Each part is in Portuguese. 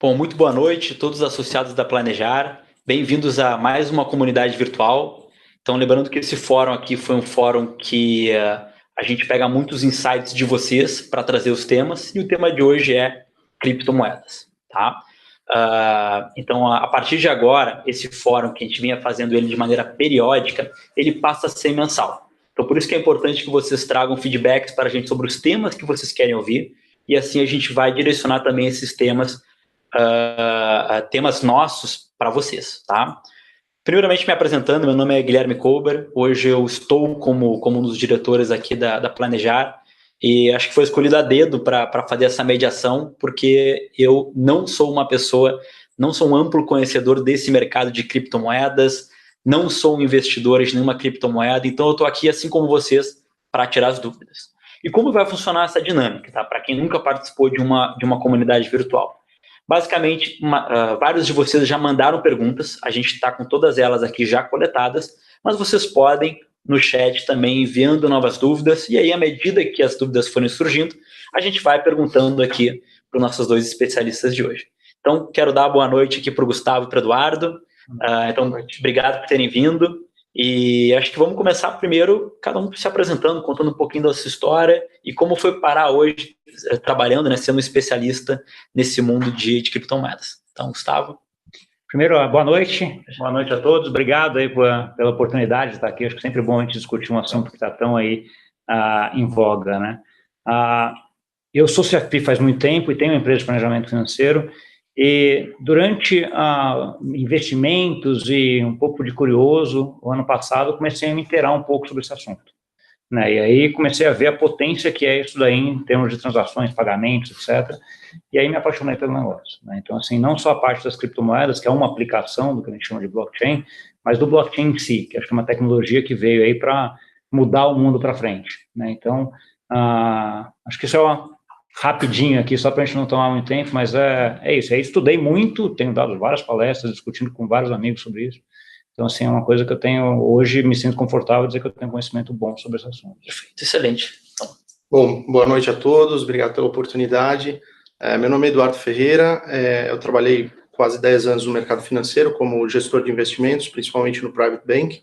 Bom, muito boa noite a todos os associados da Planejar. Bem-vindos a mais uma comunidade virtual. Então, lembrando que esse fórum aqui foi um fórum que a gente pega muitos insights de vocês para trazer os temas, e o tema de hoje é criptomoedas, tá? Então, a partir de agora, esse fórum que a gente vinha fazendo ele de maneira periódica, ele passa a ser mensal. Então, por isso que é importante que vocês tragam feedbacks para a gente sobre os temas que vocês querem ouvir, e assim a gente vai direcionar também esses temas temas nossos para vocês, tá? Primeiramente, me apresentando, meu nome é Guilherme Colber, hoje eu estou como um dos diretores aqui da Planejar, e acho que foi escolhido a dedo para fazer essa mediação, porque eu não sou uma pessoa, não sou um amplo conhecedor desse mercado de criptomoedas, não sou um investidor de nenhuma criptomoeda, então eu estou aqui, assim como vocês, para tirar as dúvidas. E como vai funcionar essa dinâmica, tá? Para quem nunca participou de uma comunidade virtual. Basicamente, vários de vocês já mandaram perguntas, a gente está com todas elas aqui já coletadas, mas vocês podem, no chat também, enviando novas dúvidas, e aí, à medida que as dúvidas forem surgindo, a gente vai perguntando aqui para os nossos dois especialistas de hoje. Então, quero dar boa noite aqui para o Gustavo e para o Eduardo. Então, obrigado por terem vindo. E acho que vamos começar primeiro, cada um se apresentando, contando um pouquinho da sua história e como foi parar hoje, trabalhando, né, sendo um especialista nesse mundo de criptomoedas. Então, Gustavo. Primeiro, boa noite a todos, obrigado aí pela oportunidade de estar aqui, acho que sempre é bom a gente discutir um assunto que está tão aí em voga, né? Eu sou CFP faz muito tempo e tenho uma empresa de planejamento financeiro, e durante investimentos e um pouco de curioso, o ano passado, comecei a me inteirar um pouco sobre esse assunto, né? E aí comecei a ver a potência que é isso daí em termos de transações, pagamentos, etc. E aí me apaixonei pelo negócio, né? Então, assim, não só a parte das criptomoedas, que é uma aplicação do que a gente chama de blockchain, mas do blockchain em si, que acho que é uma tecnologia que veio aí para mudar o mundo para frente, né? Então, acho que isso é rapidinho aqui, só para a gente não tomar muito tempo, mas é isso. Aí estudei muito, tenho dado várias palestras, discutindo com vários amigos sobre isso. Então, assim, é uma coisa que eu tenho, hoje me sinto confortável dizer que eu tenho conhecimento bom sobre esse assunto. Perfeito, excelente. Então. Bom, boa noite a todos, obrigado pela oportunidade. Meu nome é Eduardo Ferreira, eu trabalhei quase 10 anos no mercado financeiro como gestor de investimentos, principalmente no Private Bank.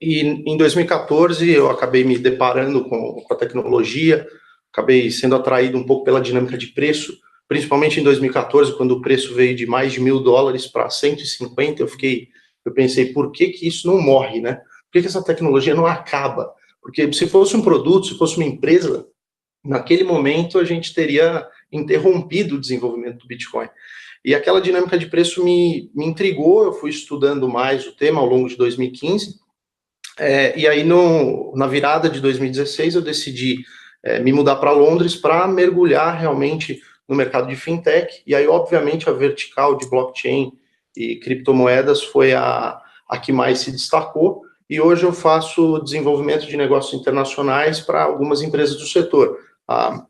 E em 2014 eu acabei me deparando com a tecnologia, acabei sendo atraído um pouco pela dinâmica de preço, principalmente em 2014, quando o preço veio de mais de $1.000 para 150, eu pensei, por que isso não morre, né? Por que essa tecnologia não acaba? Porque se fosse um produto, se fosse uma empresa, naquele momento a gente teria interrompido o desenvolvimento do Bitcoin. E aquela dinâmica de preço me intrigou, eu fui estudando mais o tema ao longo de 2015, e aí na virada de 2016 eu decidi me mudar para Londres para mergulhar realmente no mercado de fintech, e aí obviamente a vertical de blockchain e criptomoedas foi a que mais se destacou, e hoje eu faço desenvolvimento de negócios internacionais para algumas empresas do setor. A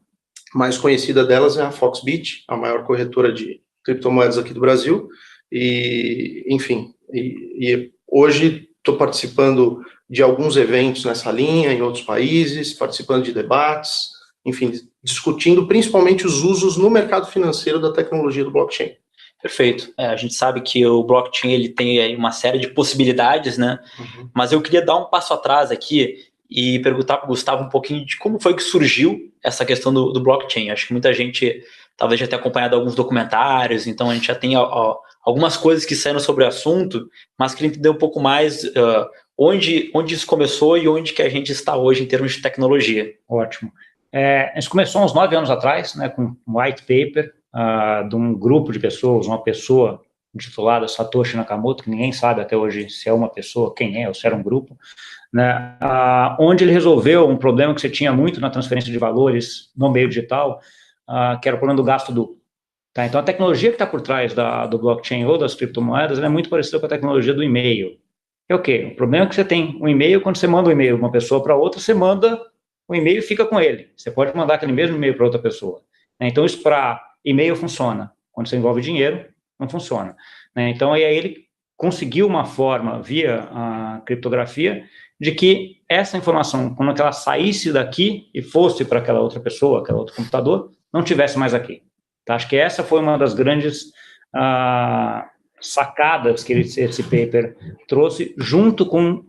mais conhecida delas é a Foxbit, a maior corretora de criptomoedas aqui do Brasil, e enfim, e hoje estou participando de alguns eventos nessa linha, em outros países, participando de debates, enfim, discutindo principalmente os usos no mercado financeiro da tecnologia do blockchain. Perfeito. A gente sabe que o blockchain ele tem aí uma série de possibilidades, né? Uhum. Mas eu queria dar um passo atrás aqui e perguntar para o Gustavo um pouquinho de como foi que surgiu essa questão do blockchain. Acho que muita gente talvez já tenha acompanhado alguns documentários, então a gente já tem algumas coisas que saíram sobre o assunto, mas queria entender um pouco mais onde isso começou e onde que a gente está hoje em termos de tecnologia. Ótimo. Isso começou uns 9 anos atrás, né, com um white paper de um grupo de pessoas, uma pessoa intitulada Satoshi Nakamoto, que ninguém sabe até hoje se é uma pessoa, quem é, ou se era um grupo, né, onde ele resolveu um problema que você tinha muito na transferência de valores no meio digital, que era o problema do gasto duplo. Tá? Então, a tecnologia que está por trás do blockchain ou das criptomoedas é muito parecida com a tecnologia do e-mail. É o quê? O problema é que você tem um e-mail, quando você manda um e-mail de uma pessoa para outra, você manda o e-mail e fica com ele. Você pode mandar aquele mesmo e-mail para outra pessoa. Então, isso para e-mail funciona. Quando você envolve dinheiro, não funciona. Então, aí ele conseguiu uma forma, via a criptografia, de que essa informação, quando ela saísse daqui e fosse para aquela outra pessoa, aquele outro computador, não tivesse mais aqui. Tá? Acho que essa foi uma das grandes sacadas que esse paper trouxe, junto com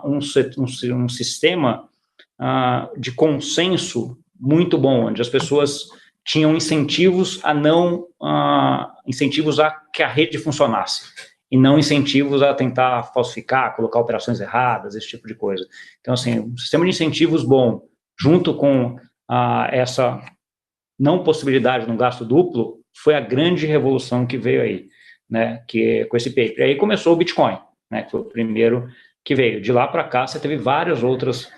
um sistema de consenso muito bom, onde as pessoas tinham incentivos incentivos a que a rede funcionasse, e não incentivos a tentar falsificar, colocar operações erradas, esse tipo de coisa. Então, assim, um sistema de incentivos bom, junto com essa não possibilidade de um gasto duplo, foi a grande revolução que veio aí, né, com esse paper. E aí começou o Bitcoin, né, que foi o primeiro que veio. De lá para cá, você teve várias outras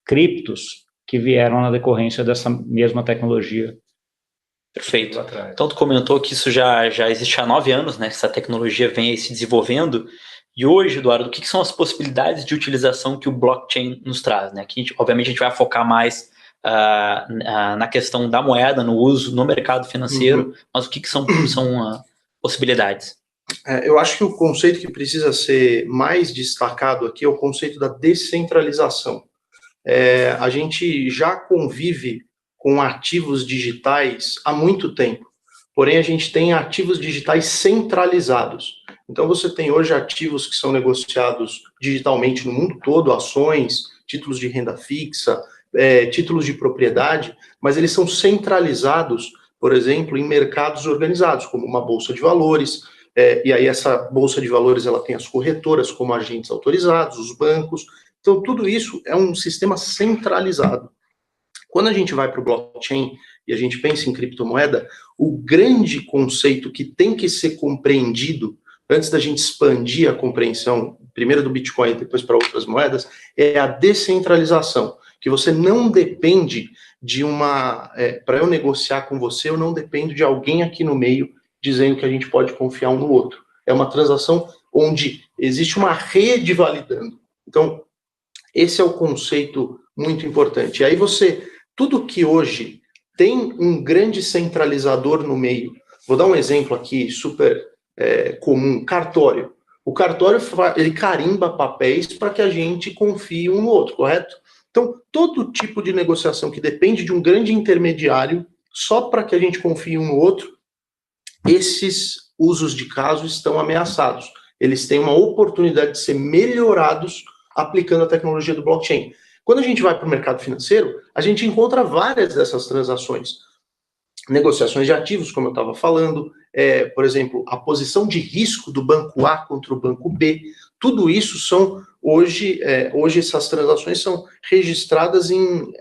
criptos que vieram na decorrência dessa mesma tecnologia. Perfeito. Então, tu comentou que isso já existe há 9 anos, né? Essa tecnologia vem aí se desenvolvendo. E hoje, Eduardo, o que são as possibilidades de utilização que o blockchain nos traz, né? Aqui, obviamente, a gente vai focar mais na questão da moeda, no uso no mercado financeiro, mas o que são possibilidades? Eu acho que o conceito que precisa ser mais destacado aqui é o conceito da descentralização. A gente já convive com ativos digitais há muito tempo, porém a gente tem ativos digitais centralizados. Então você tem hoje ativos que são negociados digitalmente no mundo todo, ações, títulos de renda fixa, títulos de propriedade, mas eles são centralizados, por exemplo, em mercados organizados, como uma bolsa de valores, e aí essa bolsa de valores ela tem as corretoras como agentes autorizados, os bancos. Então tudo isso é um sistema centralizado. Quando a gente vai para o blockchain e a gente pensa em criptomoeda, o grande conceito que tem que ser compreendido antes da gente expandir a compreensão, primeiro do Bitcoin e depois para outras moedas, é a descentralização, que você não depende de para eu negociar com você, eu não dependo de alguém aqui no meio dizendo que a gente pode confiar um no outro. É uma transação onde existe uma rede validando. Então, esse é o conceito muito importante. E aí tudo que hoje tem um grande centralizador no meio, vou dar um exemplo aqui super comum, cartório. O cartório, ele carimba papéis para que a gente confie um no outro, correto? Então, todo tipo de negociação que depende de um grande intermediário, só para que a gente confie um no outro, esses usos de caso estão ameaçados. Eles têm uma oportunidade de ser melhorados aplicando a tecnologia do blockchain. Quando a gente vai para o mercado financeiro, a gente encontra várias dessas transações. Negociações de ativos, como eu estava falando, por exemplo, a posição de risco do banco A contra o banco B, tudo isso são, hoje essas transações são registradas em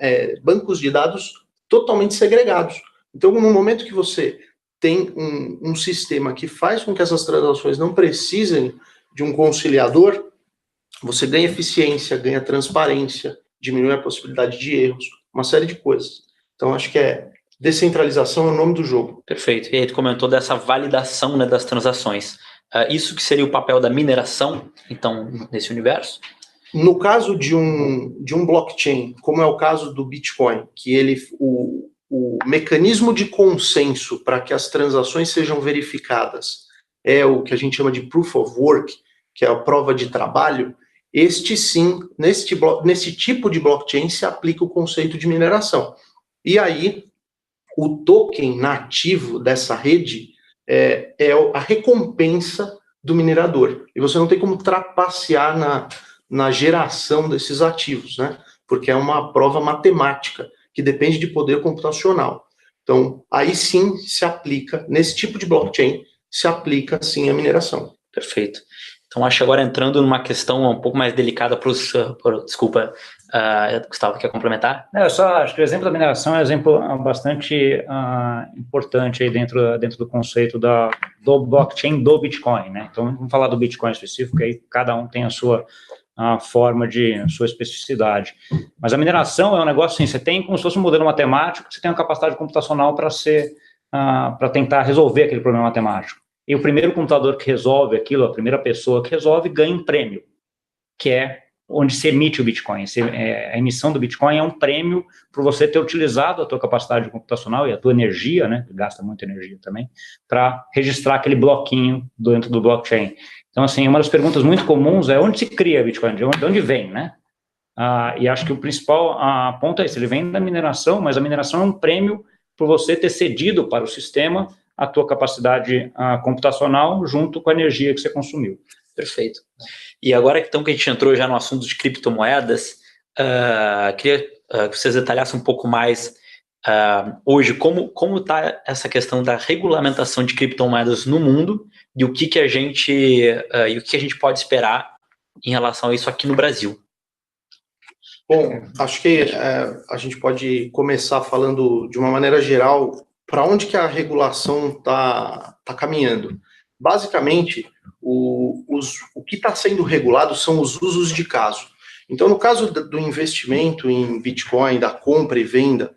bancos de dados totalmente segregados. Então, no momento que você tem um sistema que faz com que essas transações não precisem de um conciliador, você ganha eficiência, ganha transparência, diminui a possibilidade de erros, uma série de coisas. Então, acho que descentralização é o nome do jogo. Perfeito. E aí tu comentou dessa validação, né, das transações. Isso que seria o papel da mineração, então, nesse universo? No caso de um blockchain, como é o caso do Bitcoin, que o mecanismo de consenso para que as transações sejam verificadas é o que a gente chama de proof of work, que é a prova de trabalho. Este sim, nesse tipo de blockchain se aplica o conceito de mineração. E aí, o token nativo dessa rede é a recompensa do minerador. E você não tem como trapacear na geração desses ativos, né? Porque é uma prova matemática que depende de poder computacional. Então, aí sim se aplica, nesse tipo de blockchain, se aplica sim a mineração. Perfeito. Então, acho que agora entrando numa questão um pouco mais delicada para os... Desculpa, Gustavo, quer complementar? Eu só acho que o exemplo da mineração é um exemplo bastante importante aí dentro do conceito do blockchain do Bitcoin, né? Então, vamos falar do Bitcoin específico, aí cada um tem a sua forma a sua especificidade. Mas a mineração é um negócio assim, você tem como se fosse um modelo matemático, você tem uma capacidade computacional para tentar resolver aquele problema matemático. E o primeiro computador que resolve aquilo, a primeira pessoa que resolve, ganha um prêmio, que é onde se emite o Bitcoin. A emissão do Bitcoin é um prêmio por você ter utilizado a tua capacidade computacional e a tua energia, né, que gasta muita energia também, para registrar aquele bloquinho dentro do blockchain. Então, assim, uma das perguntas muito comuns é onde se cria Bitcoin, de onde vem, né? E acho que o principal ponto é esse, ele vem da mineração, mas a mineração é um prêmio por você ter cedido para o sistema a tua capacidade computacional junto com a energia que você consumiu. Perfeito. E agora então que a gente entrou já no assunto de criptomoedas, queria que vocês detalhassem um pouco mais hoje como está essa questão da regulamentação de criptomoedas no mundo e o que a gente pode esperar em relação a isso aqui no Brasil. Bom, acho que a gente pode começar falando de uma maneira geral para onde que a regulação está caminhando. Basicamente, o que está sendo regulado são os usos de caso. Então, no caso do investimento em Bitcoin, da compra e venda,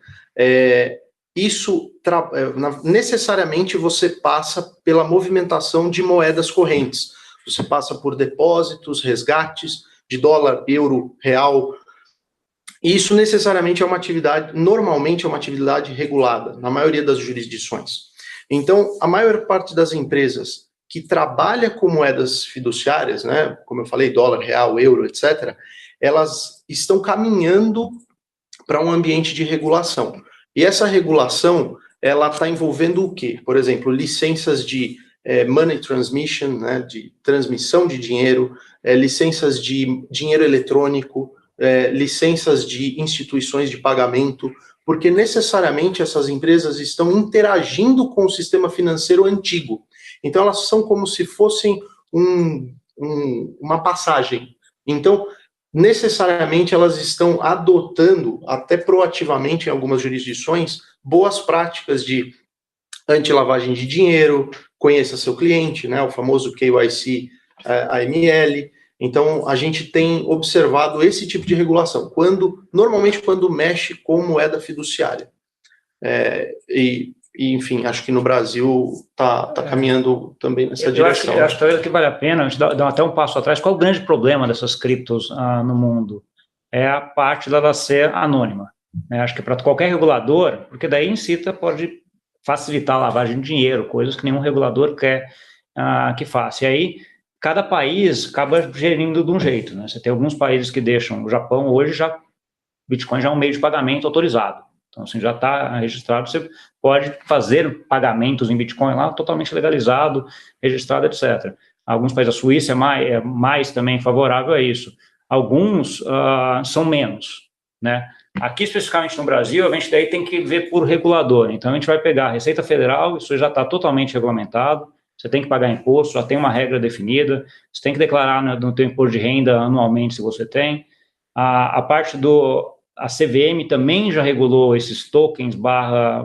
necessariamente você passa pela movimentação de moedas correntes. Você passa por depósitos, resgates de dólar, euro, real. E isso necessariamente normalmente é uma atividade regulada, na maioria das jurisdições. Então, a maior parte das empresas que trabalha com moedas fiduciárias, né, como eu falei, dólar, real, euro, etc., elas estão caminhando para um ambiente de regulação. E essa regulação, ela está envolvendo o quê? Por exemplo, licenças de money transmission, né, de transmissão de dinheiro, licenças de dinheiro eletrônico, licenças de instituições de pagamento, porque necessariamente essas empresas estão interagindo com o sistema financeiro antigo. Então, elas são como se fossem uma passagem. Então, necessariamente, elas estão adotando, até proativamente em algumas jurisdições, boas práticas de anti-lavagem de dinheiro, conheça seu cliente, né, o famoso KYC AML. Então, a gente tem observado esse tipo de regulação, normalmente quando mexe com moeda fiduciária. Enfim, acho que no Brasil está caminhando também nessa direção. Eu acho que vale a pena, a gente dá até um passo atrás. Qual o grande problema dessas criptos no mundo? É a parte dela ser anônima. Acho que para qualquer regulador, porque daí em si pode facilitar a lavagem de dinheiro, coisas que nenhum regulador quer que faça. E aí, cada país acaba gerindo de um jeito, né? Você tem alguns países que deixam, o Japão hoje Bitcoin já é um meio de pagamento autorizado. Então, assim, já está registrado, você pode fazer pagamentos em Bitcoin lá, totalmente legalizado, registrado, etc. Alguns países, a Suíça é mais também favorável a isso. Alguns são menos, né? Aqui, especificamente no Brasil, a gente daí tem que ver por regulador. Então, a gente vai pegar a Receita Federal, isso já está totalmente regulamentado, você tem que pagar imposto, já tem uma regra definida, você tem que declarar no teu imposto de renda anualmente, se você tem. A parte a CVM também já regulou esses tokens /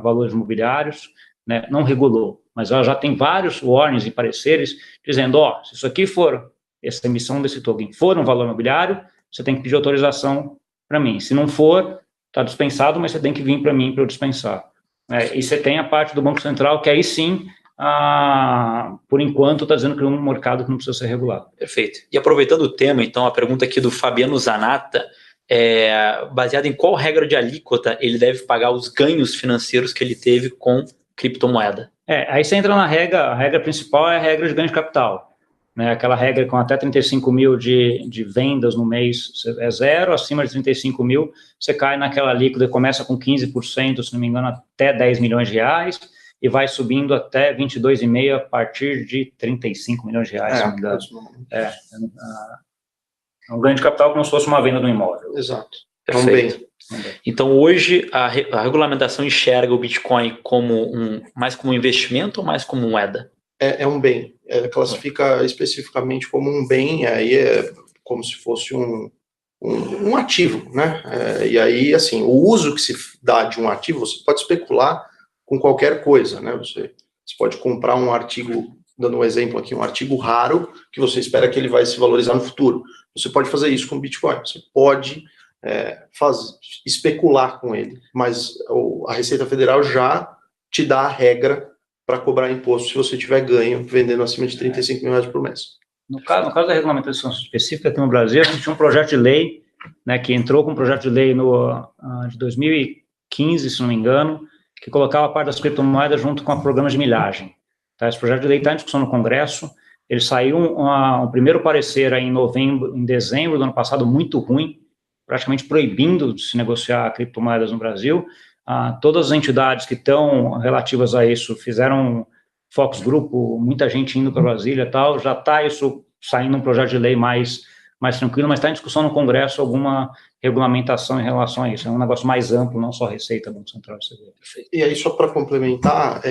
valores imobiliários, né? Não regulou, mas ela já tem vários warnings e pareceres dizendo, se isso aqui essa emissão desse token for um valor imobiliário, você tem que pedir autorização para mim. Se não for, está dispensado, mas você tem que vir para mim para eu dispensar. E você tem a parte do Banco Central, que aí sim, por enquanto, está dizendo que é um mercado que não precisa ser regulado. Perfeito. E aproveitando o tema, então, a pergunta aqui do Fabiano Zanata, baseada em qual regra de alíquota ele deve pagar os ganhos financeiros que ele teve com criptomoeda? Aí você entra na regra, a regra principal é a regra de ganho de capital. Né, aquela regra com até 35 mil de vendas no mês é zero, acima de 35 mil, você cai naquela alíquota, começa com 15%, se não me engano, até 10 milhões de reais, e vai subindo até 22,5% a partir de 35 milhões de reais, se não me engano. É um ganho de capital como se fosse uma venda de um imóvel. Exato. Perfeito. Então, hoje, a regulamentação enxerga o Bitcoin mais como um investimento ou mais como moeda? É um bem. Classifica especificamente como um bem, aí é como se fosse um ativo, né? E aí, assim, o uso que se dá de um ativo, você pode especular com qualquer coisa, né? Você pode comprar um artigo, dando um exemplo aqui, um artigo raro, que você espera que ele vai se valorizar no futuro. Você pode fazer isso com Bitcoin, você pode especular com ele, mas a Receita Federal já te dá a regra para cobrar imposto se você tiver ganho vendendo acima de 35 mil reais por mês. No caso da regulamentação específica aqui no Brasil, a gente tinha um projeto de lei, né, que entrou com um projeto de lei de 2015, se não me engano, que colocava a parte das criptomoedas junto com o programa de milhagem. Tá? Esse projeto de lei está em discussão no Congresso, ele saiu um primeiro parecer aí em dezembro do ano passado, muito ruim, praticamente proibindo de se negociar criptomoedas no Brasil. todas as entidades que estão relativas a isso fizeram focus grupo, muita gente indo para Brasília e tal, já está isso saindo um projeto de lei mais tranquilo, mas está em discussão no Congresso alguma regulamentação em relação a isso. É um negócio mais amplo, não só Receita, Banco Central e CB. E aí, só para complementar,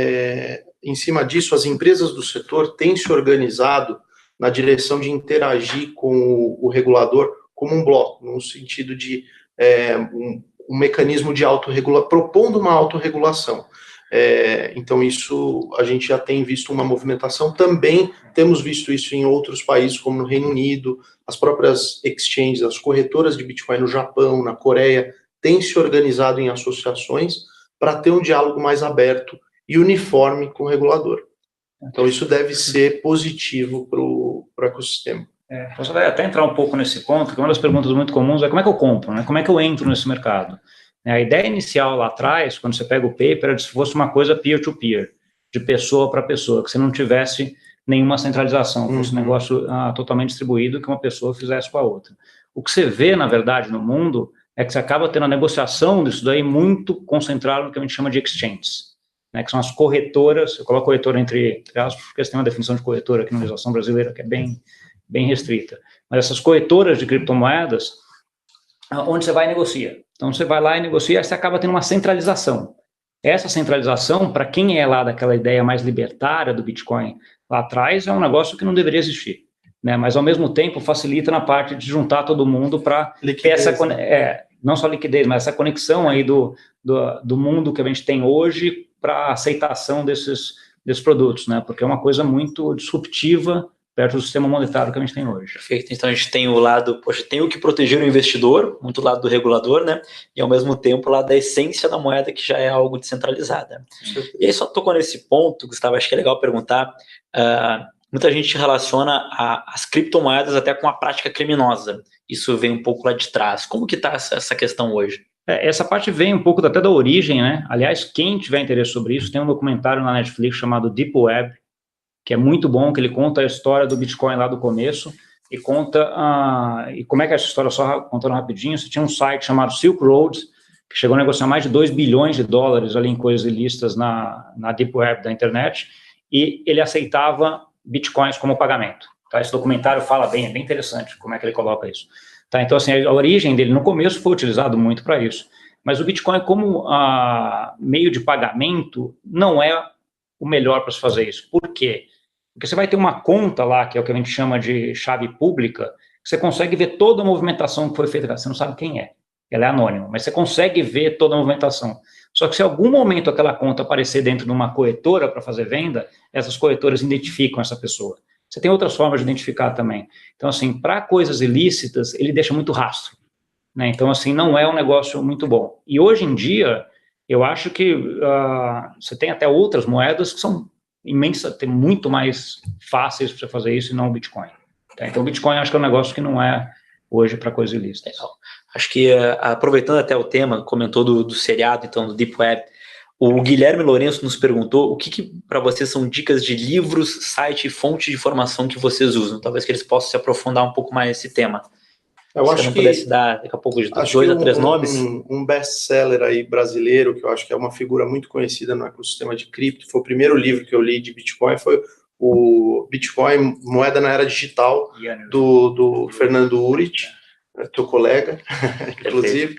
em cima disso, as empresas do setor têm se organizado na direção de interagir com o regulador como um bloco, no sentido de um mecanismo de autorregulação, propondo uma autorregulação. Então, isso a gente já tem visto uma movimentação. Também temos visto isso em outros países, como no Reino Unido, as próprias exchanges, as corretoras de Bitcoin no Japão, na Coreia, têm se organizado em associações para ter um diálogo mais aberto e uniforme com o regulador. Então, isso deve ser positivo para o ecossistema. Você vai até entrar um pouco nesse ponto, que uma das perguntas muito comuns é como é que eu compro, né? Como é que eu entro nesse mercado? A ideia inicial lá atrás, quando você pega o paper, era se fosse uma coisa peer-to-peer, de pessoa para pessoa, que você não tivesse nenhuma centralização, fosse um negócio totalmente distribuído, que uma pessoa fizesse com a outra. O que você vê, na verdade, no mundo, é que você acaba tendo a negociação disso daí muito concentrado no que a gente chama de exchanges, né, que são as corretoras. Eu coloco corretora entre aspas, porque você tem uma definição de corretora aqui na legislação brasileira que é bem restrita, mas essas corretoras de criptomoedas, onde você vai e negocia. Então, você vai lá e negocia, aí você acaba tendo uma centralização. Essa centralização, para quem é lá daquela ideia mais libertária do Bitcoin lá atrás, é um negócio que não deveria existir, né? Mas, ao mesmo tempo, facilita na parte de juntar todo mundo para ter essa, não só liquidez, mas essa conexão aí do mundo que a gente tem hoje para a aceitação desses produtos, né? Porque é uma coisa muito disruptiva perto do sistema monetário que a gente tem hoje. Perfeito. Então, a gente tem o lado, tem o que proteger o investidor, muito lado do regulador, né? E, ao mesmo tempo, o lado da essência da moeda, que já é algo descentralizada. E aí, só tocou nesse ponto, Gustavo, acho que é legal perguntar, muita gente relaciona as criptomoedas até com a prática criminosa. Isso vem um pouco lá de trás. Como que está essa questão hoje? Essa parte vem um pouco até da origem, né? Aliás, quem tiver interesse sobre isso, tem um documentário na Netflix chamado Deep Web, que é muito bom, que ele conta a história do Bitcoin lá do começo, e conta, e como é que é essa história, só contando rapidinho, você tinha um site chamado Silk Road, que chegou a negociar mais de $2 bilhões ali em coisas ilícitas na Deep Web da internet, e ele aceitava Bitcoins como pagamento. Tá? Esse documentário fala bem, é bem interessante como é que ele coloca isso. Tá? Então, assim, a origem dele no começo foi utilizado muito para isso, mas o Bitcoin como meio de pagamento não é o melhor para se fazer isso. Por quê? Porque você vai ter uma conta lá, que é o que a gente chama de chave pública, que você consegue ver toda a movimentação que foi feita. Você não sabe quem é, ela é anônima, mas você consegue ver toda a movimentação. Só que se em algum momento aquela conta aparecer dentro de uma corretora para fazer venda, essas corretoras identificam essa pessoa. Você tem outras formas de identificar também. Então, assim, para coisas ilícitas, ele deixa muito rastro, né? Então, assim, não é um negócio muito bom. E hoje em dia, eu acho que você tem até outras moedas que são imensas, tem muito mais fáceis para você fazer isso e não o Bitcoin. Tá? Então, o Bitcoin acho que é um negócio que não é hoje para coisas ilícitas. Acho que, aproveitando até o tema, comentou do seriado, então, do Deep Web, o Guilherme Lourenço nos perguntou o que para vocês são dicas de livros, site e fonte de informação que vocês usam. Talvez que eles possam se aprofundar um pouco mais nesse tema. Eu acho que pudesse dar daqui a pouco de 2 a 3 nomes. Um best-seller aí brasileiro, que eu acho que é uma figura muito conhecida no ecossistema de cripto, foi o primeiro livro que eu li de Bitcoin, foi o Bitcoin, Moeda na Era Digital, do Fernando Urich, teu colega, inclusive.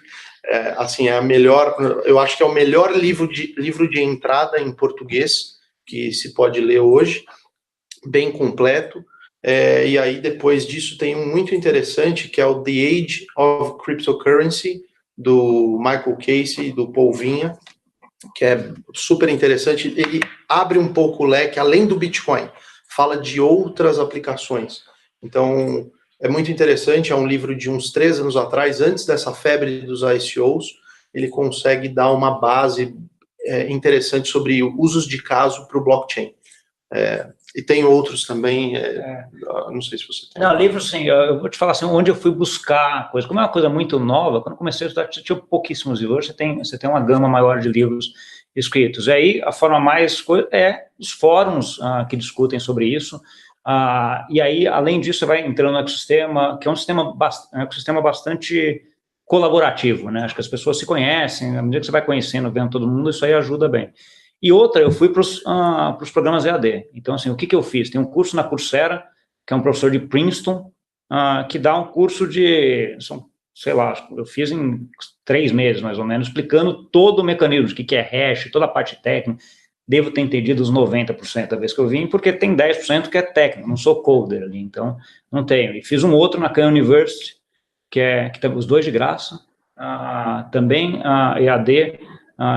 Assim, é a melhor, eu acho que é o melhor livro de entrada em português que se pode ler hoje, bem completo. E aí, depois disso, tem um muito interessante, que é o The Age of Cryptocurrency, do Michael Casey e do Paul Vinha, que é super interessante. Ele abre um pouco o leque, além do Bitcoin, fala de outras aplicações. Então, é muito interessante, é um livro de uns 3 anos atrás, antes dessa febre dos ICOs, ele consegue dar uma base interessante sobre usos de caso para o blockchain. E tem outros também, não sei se você tem. Não, livro, sim, eu vou te falar assim, onde eu fui buscar coisa, como é uma coisa muito nova, quando eu comecei a estudar, tinha pouquíssimos livros, hoje você tem uma gama maior de livros escritos, e aí a forma mais os fóruns que discutem sobre isso, e aí, além disso, você vai entrando no ecossistema, que é um ecossistema bastante colaborativo, né? Acho que as pessoas se conhecem, à medida que você vai conhecendo, vendo todo mundo, isso aí ajuda bem. E outra, eu fui para os programas EAD. Então, assim, o que eu fiz? Tem um curso na Coursera, que é um professor de Princeton, que dá um curso sei lá, eu fiz em 3 meses, mais ou menos, explicando todo o mecanismo, o que é hash, toda a parte técnica. Devo ter entendido os 90% da vez que eu vim, porque tem 10% que é técnico, não sou coder ali, então não tenho. E fiz um outro na Khan University, que tem os 2 de graça, também EAD,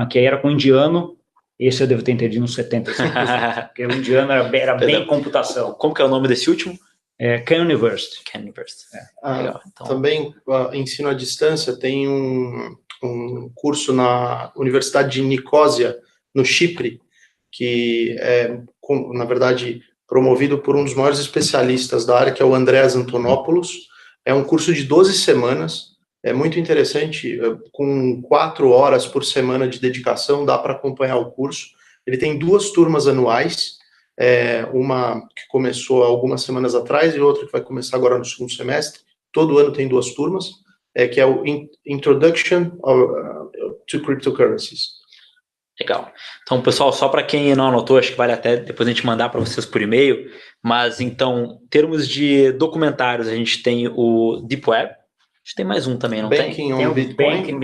que era com indiano. Esse eu devo ter entendido uns 75%, porque o indiano era bem computação. Como que é o nome desse último? Khan University. Khan University. Legal, então. Também, ensino à distância, tem um curso na Universidade de Nicósia, no Chipre, que é, na verdade, promovido por um dos maiores especialistas da área, que é o Andreas Antonopoulos. É um curso de 12 semanas, é muito interessante, com 4 horas por semana de dedicação, dá para acompanhar o curso. Ele tem 2 turmas anuais, uma que começou algumas semanas atrás e outra que vai começar agora no segundo semestre. Todo ano tem 2 turmas, que é o Introduction to Cryptocurrencies. Legal. Então, pessoal, só para quem não anotou, acho que vale até depois a gente mandar para vocês por e-mail, mas então, em termos de documentários, a gente tem o Deep Web, a gente tem mais um também, não tem? Banking on Bitcoin.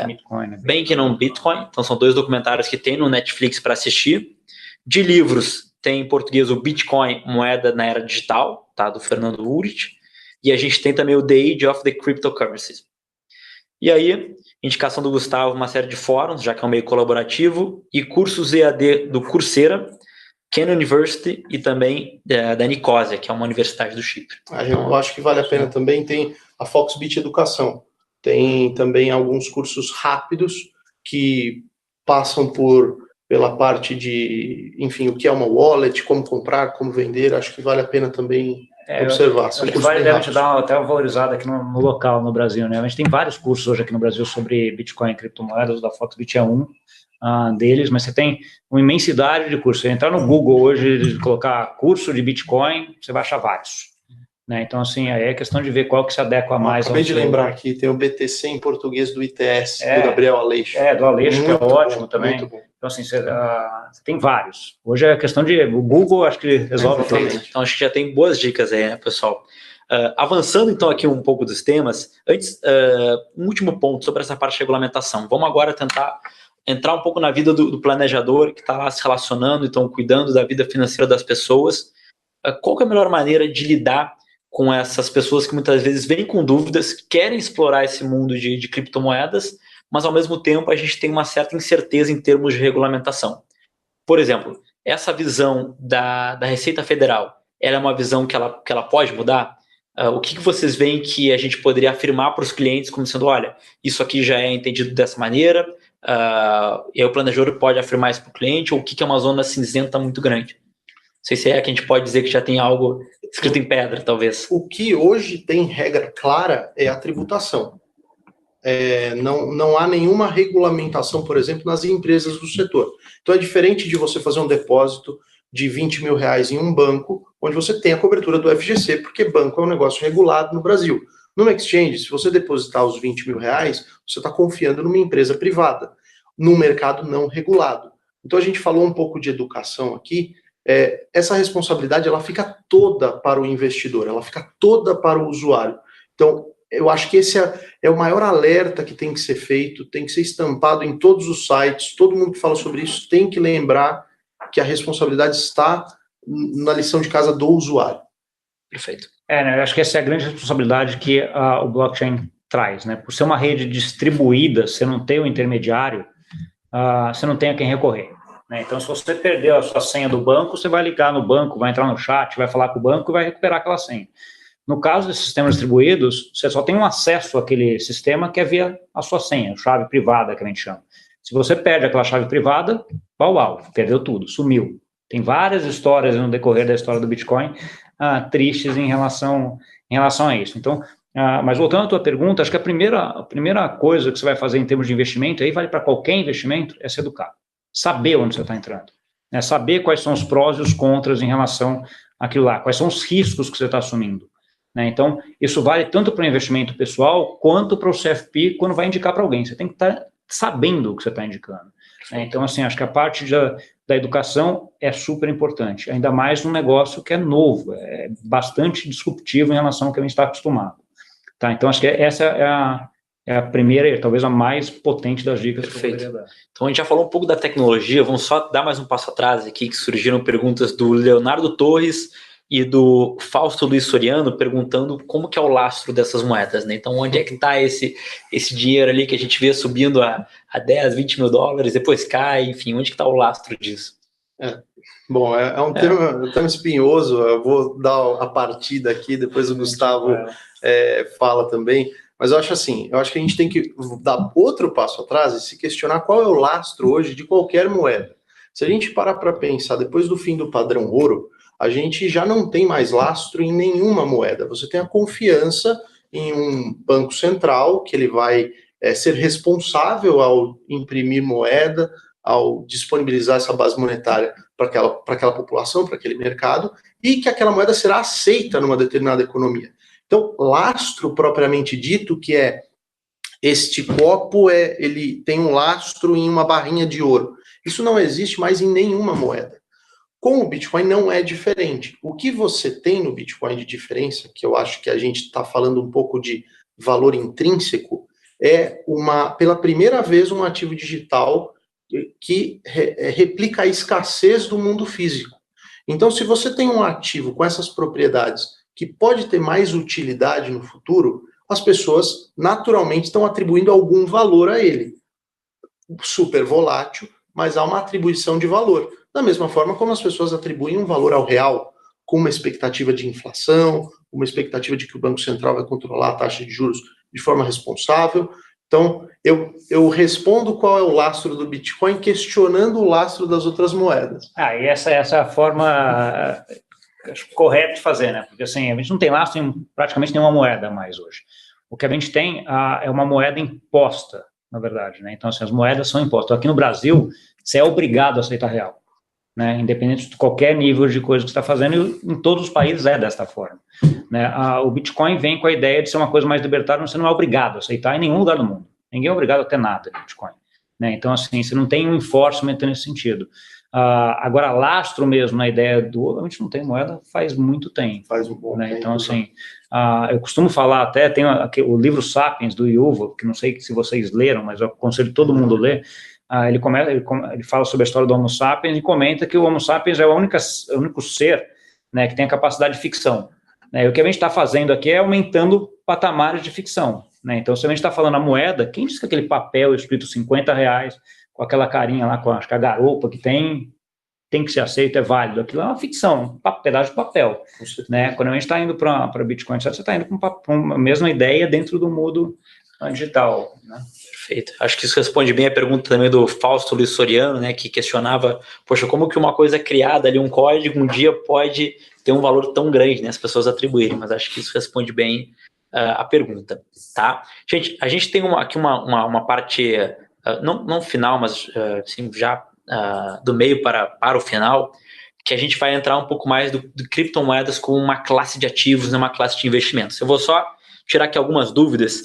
Bitcoin. Né? Banking on Bitcoin, então são 2 documentários que tem no Netflix para assistir. De livros, tem em português o Bitcoin, Moeda na Era Digital, tá, do Fernando Urich, e a gente tem também o The Age of the Cryptocurrencies. E aí, indicação do Gustavo, uma série de fóruns, já que é um meio colaborativo, e cursos EAD do Coursera, Khan University e também da Nicósia, que é uma universidade do Chipre. Eu acho que vale a pena também, tem a Foxbit Educação, tem também alguns cursos rápidos que passam pela parte de, enfim, o que é uma wallet, como comprar, como vender, acho que vale a pena também observar. Acho que vale a gente dar até uma valorizada aqui no local, no Brasil, né? A gente tem vários cursos hoje aqui no Brasil sobre Bitcoin e criptomoedas, da Foxbit é um deles, mas você tem uma imensidade de cursos. Você entrar no Google hoje, colocar curso de Bitcoin, você vai achar vários. Né? Então, assim, aí é questão de ver qual que se adequa mais. Acabei de lembrar aqui, tem o BTC em português do ITS, do Gabriel Aleixo. Do Aleixo, que é ótimo bom, também. Muito bom. Então, assim, você tem vários. Hoje é questão de... O Google, acho que resolve tudo. Então, acho que já tem boas dicas aí, né, pessoal? Avançando, então, aqui um pouco dos temas, antes, um último ponto sobre essa parte de regulamentação. Vamos agora tentar entrar um pouco na vida do planejador, que está lá se relacionando, então, cuidando da vida financeira das pessoas. Qual que é a melhor maneira de lidar com essas pessoas que muitas vezes vêm com dúvidas, querem explorar esse mundo de criptomoedas, mas ao mesmo tempo a gente tem uma certa incerteza em termos de regulamentação. Por exemplo, essa visão da Receita Federal, ela é uma visão que ela pode mudar? O que vocês veem que a gente poderia afirmar para os clientes como sendo, olha, isso aqui já é entendido dessa maneira, e aí o planejador pode afirmar isso para o cliente, ou o que é uma zona cinzenta muito grande? Não sei se é que a gente pode dizer que já tem algo escrito em pedra, talvez. O que hoje tem regra clara é a tributação. Não há nenhuma regulamentação, por exemplo, nas empresas do setor. Então é diferente de você fazer um depósito de 20 mil reais em um banco, onde você tem a cobertura do FGC, porque banco é um negócio regulado no Brasil. Numa exchange, se você depositar os 20 mil reais, você está confiando numa empresa privada, num mercado não regulado. Então a gente falou um pouco de educação aqui. Essa responsabilidade ela fica toda para o investidor, ela fica toda para o usuário. Então, eu acho que esse é o maior alerta que tem que ser feito, tem que ser estampado em todos os sites, todo mundo que fala sobre isso tem que lembrar que a responsabilidade está na lição de casa do usuário. Perfeito. Eu acho que essa é a grande responsabilidade que o blockchain traz, né? Por ser uma rede distribuída, você não tem o intermediário, você não tem a quem recorrer. Né? Então, se você perdeu a sua senha do banco, você vai ligar no banco, vai entrar no chat, vai falar com o banco e vai recuperar aquela senha. No caso desses sistemas distribuídos, você só tem um acesso àquele sistema que é via a sua senha, chave privada, que a gente chama. Se você perde aquela chave privada, perdeu tudo, sumiu. Tem várias histórias no decorrer da história do Bitcoin tristes em relação a isso. Então, mas voltando à tua pergunta, acho que a primeira coisa que você vai fazer em termos de investimento, aí vale para qualquer investimento, é se educar. Saber onde você está entrando. Né? Saber quais são os prós e os contras em relação àquilo lá, quais são os riscos que você está assumindo. né? Então, isso vale tanto para o investimento pessoal, quanto para o CFP quando vai indicar para alguém. Você tem que estar sabendo o que você está indicando, né? Então, assim, acho que a parte da educação é super importante, ainda mais num negócio que é novo, é bastante disruptivo em relação ao que a gente está acostumado. Tá? Então, acho que essa é a primeira, talvez a mais potente das dicas. Perfeito. Que eu poderia dar. Então, a gente já falou um pouco da tecnologia, vamos só dar mais um passo atrás aqui, que surgiram perguntas do Leonardo Torres e do Fausto Luiz Soriano, perguntando como que é o lastro dessas moedas, né? Então, onde é que está esse dinheiro ali que a gente vê subindo a 10, 20 mil dólares, depois cai, enfim, onde que está o lastro disso? Bom, é um tema espinhoso, eu vou dar a partida aqui, depois o Gustavo fala também, mas eu acho assim, eu acho que a gente tem que dar outro passo atrás e se questionar qual é o lastro hoje de qualquer moeda. Se a gente parar para pensar, depois do fim do padrão ouro, a gente já não tem mais lastro em nenhuma moeda. Você tem a confiança em um banco central, que ele vai ser responsável ao imprimir moeda, ao disponibilizar essa base monetária para aquela população, para aquele mercado, e que aquela moeda será aceita numa determinada economia. Então, lastro propriamente dito, que é este copo, ele tem um lastro em uma barrinha de ouro. Isso não existe mais em nenhuma moeda. Com o Bitcoin não é diferente. O que você tem no Bitcoin de diferença, que eu acho que a gente está falando um pouco de valor intrínseco, é pela primeira vez um ativo digital que replica a escassez do mundo físico. Então, se você tem um ativo com essas propriedades que pode ter mais utilidade no futuro, as pessoas naturalmente estão atribuindo algum valor a ele. Super volátil, mas há uma atribuição de valor. Da mesma forma como as pessoas atribuem um valor ao real, com uma expectativa de inflação, uma expectativa de que o Banco Central vai controlar a taxa de juros de forma responsável. Então, eu respondo qual é o lastro do Bitcoin questionando o lastro das outras moedas. E essa é a forma correta de fazer, né? Porque assim, a gente não tem lastro em praticamente nenhuma moeda mais hoje. O que a gente tem é uma moeda imposta, na verdade, né? Então, assim, as moedas são impostas. Aqui no Brasil, você é obrigado a aceitar real, né? Independente de qualquer nível de coisa que você está fazendo, em todos os países é desta forma, né? O Bitcoin vem com a ideia de ser uma coisa mais libertária, mas você não é obrigado a aceitar em nenhum lugar do mundo. Ninguém é obrigado a ter nada de Bitcoin, né? Então, assim, você não tem um enforcement nesse sentido. Agora, lastro mesmo na ideia a gente não tem moeda faz muito tempo. Faz um bom tempo. Então, assim, eu costumo falar até, tem o livro Sapiens, do Yuval, que não sei se vocês leram, mas eu aconselho todo mundo a ler. Ele fala sobre a história do Homo sapiens e comenta que o Homo sapiens é o único ser, né, que tem a capacidade de ficção, né? E o que a gente está fazendo aqui é aumentando patamares de ficção, né? Então, se a gente está falando a moeda, quem diz que aquele papel escrito R$50, com aquela carinha lá, com a garopa que tem que ser aceito, é válido? Aquilo é uma ficção, um pedaço de papel, né? Quando a gente está indo para Bitcoin, você está indo para uma mesma ideia dentro do mundo digital, né? Perfeito. Acho que isso responde bem a pergunta também do Fausto Luiz Soriano, né, que questionava, poxa, como que uma coisa criada ali, um código, um dia pode ter um valor tão grande, né, as pessoas atribuírem, mas acho que isso responde bem a pergunta, tá? Gente, a gente tem aqui uma parte, não final, mas assim, já do meio para o final, que a gente vai entrar um pouco mais do criptomoedas como uma classe de ativos, né, uma classe de investimentos. Eu vou só tirar aqui algumas dúvidas.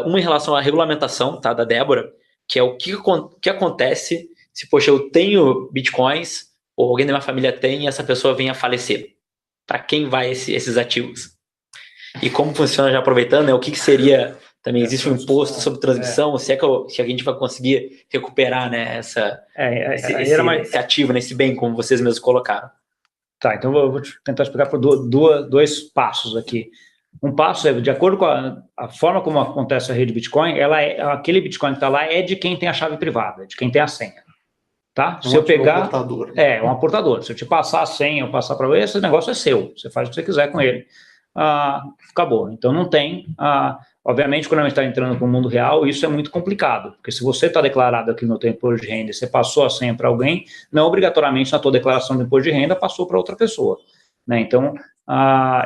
Uma em relação à regulamentação, tá, da Débora, que é o que acontece se, poxa, eu tenho bitcoins, ou alguém da minha família tem, e essa pessoa vem a falecer. Para quem vai esses ativos? E como funciona, já aproveitando, né, o que seria, também existe um imposto sobre transmissão, se a gente vai conseguir recuperar, né, esse ativo, né, esse bem, como vocês mesmos colocaram. Tá, então eu vou tentar explicar por dois passos aqui. Um passo é, de acordo com a forma como acontece a rede Bitcoin, aquele Bitcoin que está lá é de quem tem a chave privada, de quem tem a senha. Tá? Se eu pegar... Aportador. Um aportador. Se eu te passar a senha ou passar para você, esse negócio é seu. Você faz o que você quiser com ele. Acabou. Então não tem... obviamente, quando a gente está entrando para o mundo real, isso é muito complicado, porque se você está declarado aqui no teu imposto de renda e você passou a senha para alguém, não obrigatoriamente na tua declaração do imposto de renda passou para outra pessoa, né? Então,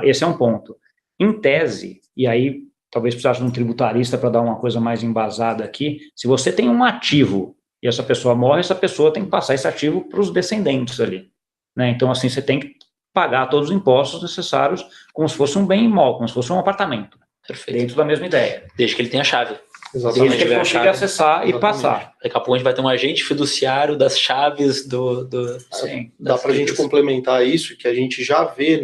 esse é um ponto. Em tese, e aí talvez precisasse de um tributarista para dar uma coisa mais embasada aqui, se você tem um ativo e essa pessoa morre, essa pessoa tem que passar esse ativo para os descendentes ali, né? Então, assim, você tem que pagar todos os impostos necessários como se fosse um bem imóvel, como se fosse um apartamento. Perfeito. Dentro da mesma ideia. Desde que ele tenha a chave. Desde que ele consiga acessar e passar. Daqui a pouco a gente vai ter um agente fiduciário das chaves Sim. Dá para a gente complementar isso, que a gente já vê,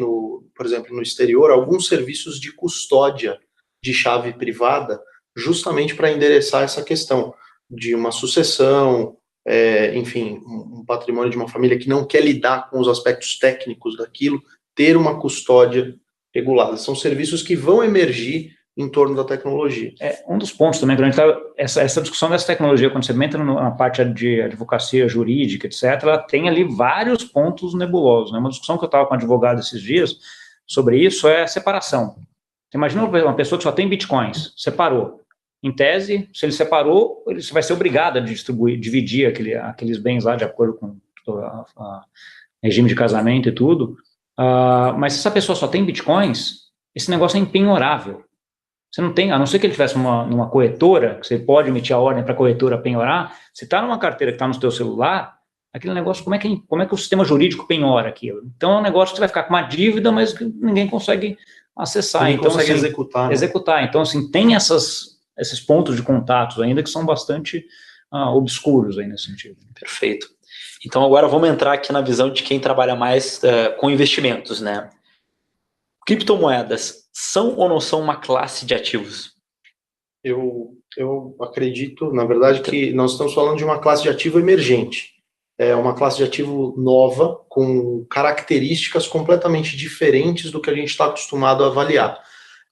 por exemplo, no exterior, alguns serviços de custódia de chave privada, justamente para endereçar essa questão de uma sucessão, enfim, um patrimônio de uma família que não quer lidar com os aspectos técnicos daquilo, ter uma custódia regulada. São serviços que vão emergir em torno da tecnologia. Um dos pontos também, essa discussão dessa tecnologia, quando você entra na parte de advocacia jurídica, etc., ela tem ali vários pontos nebulosos. Né? Uma discussão que eu estava com um advogado esses dias sobre isso é a separação. Você imagina uma pessoa que só tem bitcoins, separou. Em tese, se ele separou, ele vai ser obrigado a dividir aqueles bens lá de acordo com o regime de casamento e tudo. Mas se essa pessoa só tem bitcoins, esse negócio é impenhorável. Você não tem, a não ser que ele tivesse numa corretora, que você pode emitir a ordem para a corretora penhorar, se está numa carteira que está no seu celular, aquele negócio, como é que o sistema jurídico penhora aquilo? Então é um negócio que você vai ficar com uma dívida, mas que ninguém consegue acessar. Ninguém então, consegue assim, executar. Então, assim, tem esses pontos de contatos ainda que são bastante obscuros aí nesse sentido. Perfeito. Então agora vamos entrar aqui na visão de quem trabalha mais com investimentos, né? Criptomoedas são ou não são uma classe de ativos? Eu acredito, na verdade, que nós estamos falando de uma classe de ativo emergente. É uma classe de ativo nova, com características completamente diferentes do que a gente está acostumado a avaliar.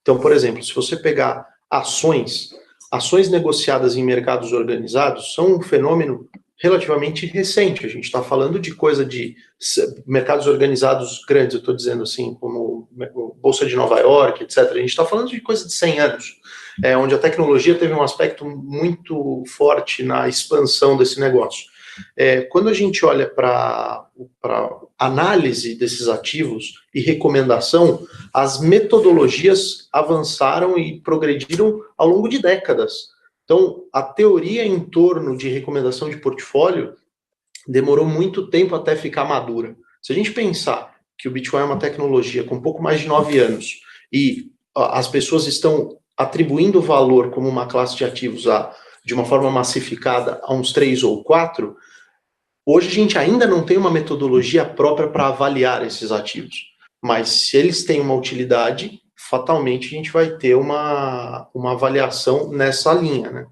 Então, por exemplo, se você pegar ações negociadas em mercados organizados são um fenômeno relativamente recente. A gente está falando de coisa de mercados organizados grandes, eu estou dizendo assim, como Bolsa de Nova York, etc. A gente está falando de coisa de 100 anos, onde a tecnologia teve um aspecto muito forte na expansão desse negócio. Quando a gente olha para análise desses ativos e recomendação, as metodologias avançaram e progrediram ao longo de décadas. Então, a teoria em torno de recomendação de portfólio demorou muito tempo até ficar madura. Se a gente pensar que o Bitcoin é uma tecnologia com pouco mais de 9 anos e as pessoas estão atribuindo valor como uma classe de ativos de uma forma massificada a uns 3 ou 4, hoje a gente ainda não tem uma metodologia própria para avaliar esses ativos. Mas se eles têm uma utilidade, fatalmente a gente vai ter uma avaliação nessa linha, né?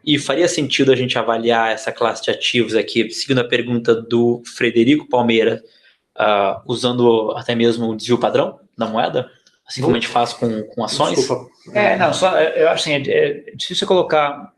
E faria sentido a gente avaliar essa classe de ativos aqui, seguindo a pergunta do Frederico Palmeira, usando até mesmo o desvio padrão da moeda, assim como a gente faz com ações? Desculpa. Eu acho assim, é difícil colocar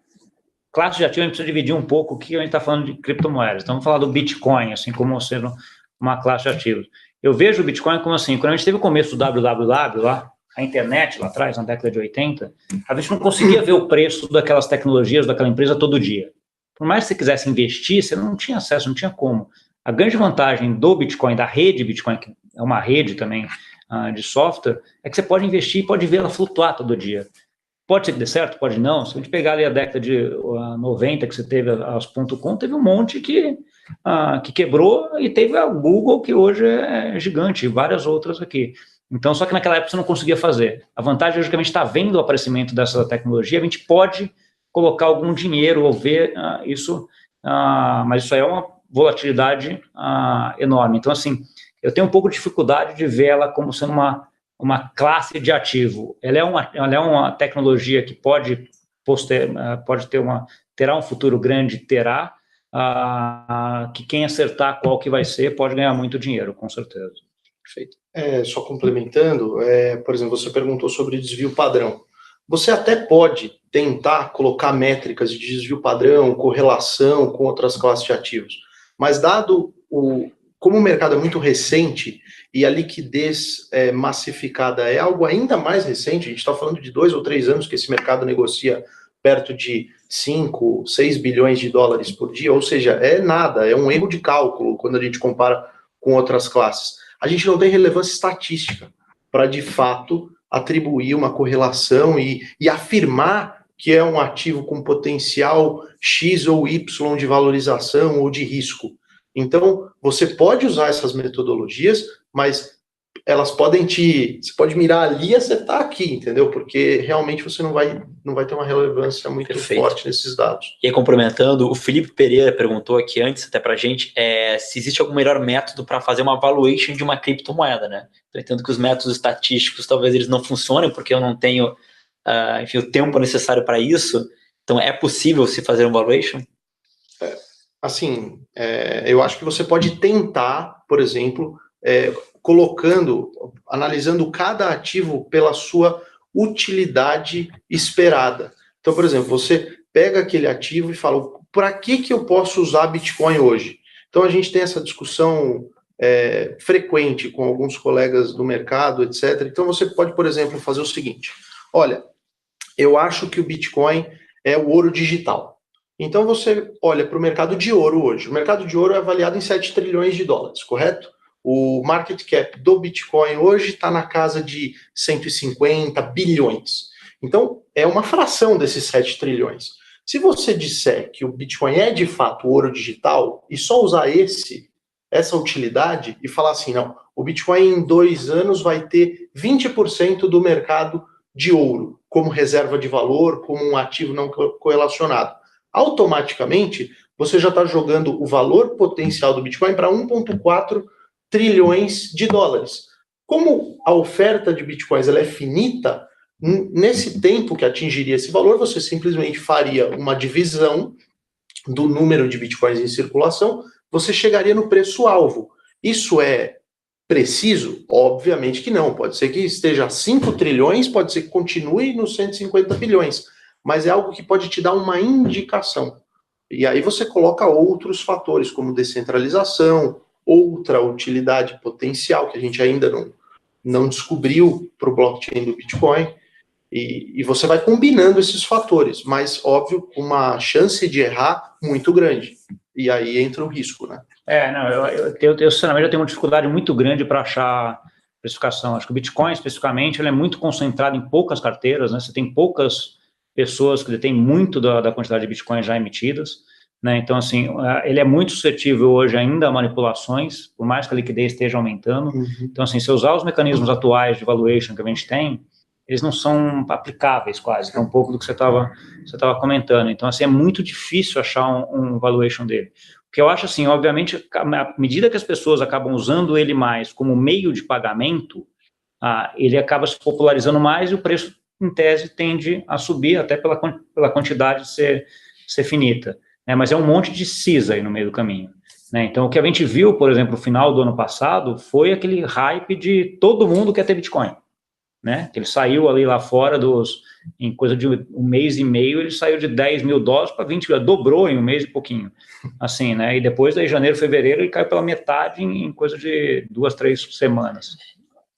classe de ativos, a gente precisa dividir um pouco o que a gente está falando de criptomoedas. Então, vamos falar do Bitcoin, assim como sendo uma classe de ativos. Eu vejo o Bitcoin como assim, quando a gente teve o começo do www lá, a internet lá atrás, na década de 80, a gente não conseguia ver o preço daquelas tecnologias, daquela empresa todo dia. Por mais que você quisesse investir, você não tinha acesso, não tinha como. A grande vantagem do Bitcoin, da rede Bitcoin, que é uma rede também de software, é que você pode investir e pode ver ela flutuar todo dia. Pode ser que dê certo, pode não. Se a gente pegar ali a década de 90, que você teve as .com, teve um monte que quebrou, e teve a Google, que hoje é gigante, e várias outras aqui. Então, só que naquela época você não conseguia fazer. A vantagem hoje que a gente está vendo o aparecimento dessa tecnologia, a gente pode colocar algum dinheiro ou ver isso, mas isso aí é uma volatilidade enorme. Então, assim, eu tenho um pouco de dificuldade de ver ela como sendo uma classe de ativo. Ela é uma tecnologia que terá um futuro grande, que quem acertar qual que vai ser pode ganhar muito dinheiro, com certeza. Perfeito. Só complementando, por exemplo, você perguntou sobre desvio padrão. Você até pode tentar colocar métricas de desvio padrão, correlação com outras classes de ativos, mas como o mercado é muito recente e a liquidez massificada é algo ainda mais recente, a gente está falando de 2 ou 3 anos que esse mercado negocia perto de 5, 6 bilhões de dólares por dia, ou seja, é nada, é um erro de cálculo quando a gente compara com outras classes. A gente não tem relevância estatística para, de fato, atribuir uma correlação e afirmar que é um ativo com potencial X ou Y de valorização ou de risco. Então, você pode usar essas metodologias mas elas podem você pode mirar ali e acertar aqui, entendeu? Porque realmente você não vai ter uma relevância muito forte nesses dados. E aí, complementando, o Felipe Pereira perguntou aqui antes, até pra gente, se existe algum melhor método para fazer uma valuation de uma criptomoeda, né? Eu entendo que os métodos estatísticos talvez eles não funcionem, porque eu não tenho, enfim, o tempo necessário para isso. Então, é possível se fazer um valuation? Assim, eu acho que você pode tentar, por exemplo, analisando cada ativo pela sua utilidade esperada. Então, por exemplo, você pega aquele ativo e fala, para que eu posso usar Bitcoin hoje? Então, a gente tem essa discussão frequente com alguns colegas do mercado, etc. Então, você pode, por exemplo, fazer o seguinte, olha, eu acho que o Bitcoin é o ouro digital. Então, você olha para o mercado de ouro hoje. O mercado de ouro é avaliado em 7 trilhões de dólares, correto? O market cap do Bitcoin hoje está na casa de 150 bilhões. Então, é uma fração desses 7 trilhões. Se você disser que o Bitcoin é de fato ouro digital e só usar essa utilidade e falar assim, não, o Bitcoin em 2 anos vai ter 20% do mercado de ouro como reserva de valor, como um ativo não correlacionado. Automaticamente, você já está jogando o valor potencial do Bitcoin para 1,4 trilhões de dólares. Como a oferta de Bitcoins ela é finita, nesse tempo que atingiria esse valor, você simplesmente faria uma divisão do número de Bitcoins em circulação, você chegaria no preço-alvo. Isso é preciso? Obviamente que não. Pode ser que esteja a 5 trilhões, pode ser que continue nos 150 bilhões, mas é algo que pode te dar uma indicação. E aí você coloca outros fatores, como descentralização, outra utilidade potencial que a gente ainda não descobriu para o blockchain do Bitcoin, e você vai combinando esses fatores, mas, óbvio, uma chance de errar muito grande. E aí entra o risco, né? Eu sinceramente, tenho uma dificuldade muito grande para achar precificação. Acho que o Bitcoin, especificamente, ele é muito concentrado em poucas carteiras, né? Você tem poucas pessoas que detêm muito da quantidade de Bitcoin já emitidas, né? Então, assim, ele é muito suscetível hoje ainda a manipulações, por mais que a liquidez esteja aumentando. Uhum. Então, assim, se usar os mecanismos atuais de valuation que a gente tem, eles não são aplicáveis quase, que é um pouco do que você estava comentando. Então, assim, é muito difícil achar um valuation dele. O que eu acho, assim, obviamente, à medida que as pessoas acabam usando ele mais como meio de pagamento, ele acaba se popularizando mais e o preço, em tese, tende a subir, até pela quantidade ser finita. Né? Mas é um monte de CISA aí no meio do caminho. Né? Então, o que a gente viu, por exemplo, no final do ano passado, foi aquele hype de todo mundo quer ter Bitcoin. Né? Ele saiu ali lá fora em coisa de 1 mês e meio, ele saiu de 10 mil dólares para 20 mil, dobrou em 1 mês e pouquinho, assim, né? E depois, daí, janeiro, fevereiro, ele caiu pela metade em coisa de 2, 3 semanas.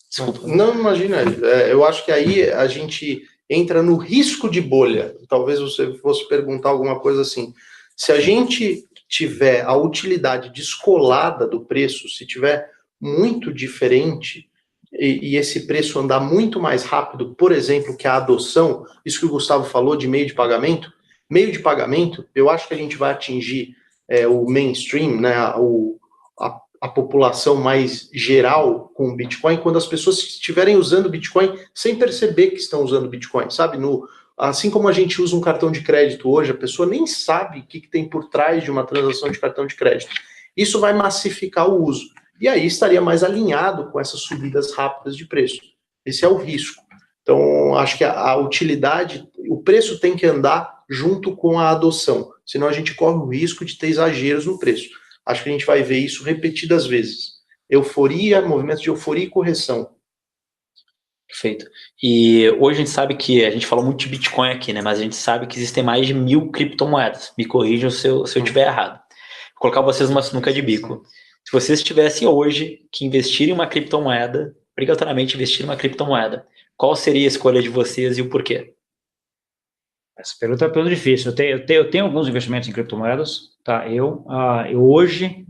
Desculpa. Não, imagina, eu acho que aí a gente entra no risco de bolha. Talvez você fosse perguntar alguma coisa assim, se a gente tiver a utilidade descolada do preço, se tiver muito diferente, e esse preço andar muito mais rápido, por exemplo, que a adoção, isso que o Gustavo falou de meio de pagamento, eu acho que a gente vai atingir o mainstream, né, a população mais geral com o Bitcoin, quando as pessoas estiverem usando Bitcoin sem perceber que estão usando Bitcoin, sabe? Assim como a gente usa um cartão de crédito hoje, a pessoa nem sabe o que tem por trás de uma transação de cartão de crédito. Isso vai massificar o uso. E aí estaria mais alinhado com essas subidas rápidas de preço. Esse é o risco. Então, acho que a utilidade, o preço tem que andar junto com a adoção, senão a gente corre o risco de ter exageros no preço. Acho que a gente vai ver isso repetidas vezes. Euforia, movimentos de euforia e correção. Perfeito. E hoje a gente sabe que, a gente falou muito de Bitcoin aqui, né? Mas a gente sabe que existem mais de 1.000 criptomoedas. Me corrijam se eu estiver errado. Vou colocar vocês numa sinuca de bico. Se vocês tivessem hoje que investir em uma criptomoeda, obrigatoriamente investir em uma criptomoeda, qual seria a escolha de vocês e o porquê? Essa pergunta é uma pergunta difícil. Eu tenho alguns investimentos em criptomoedas, tá? Eu hoje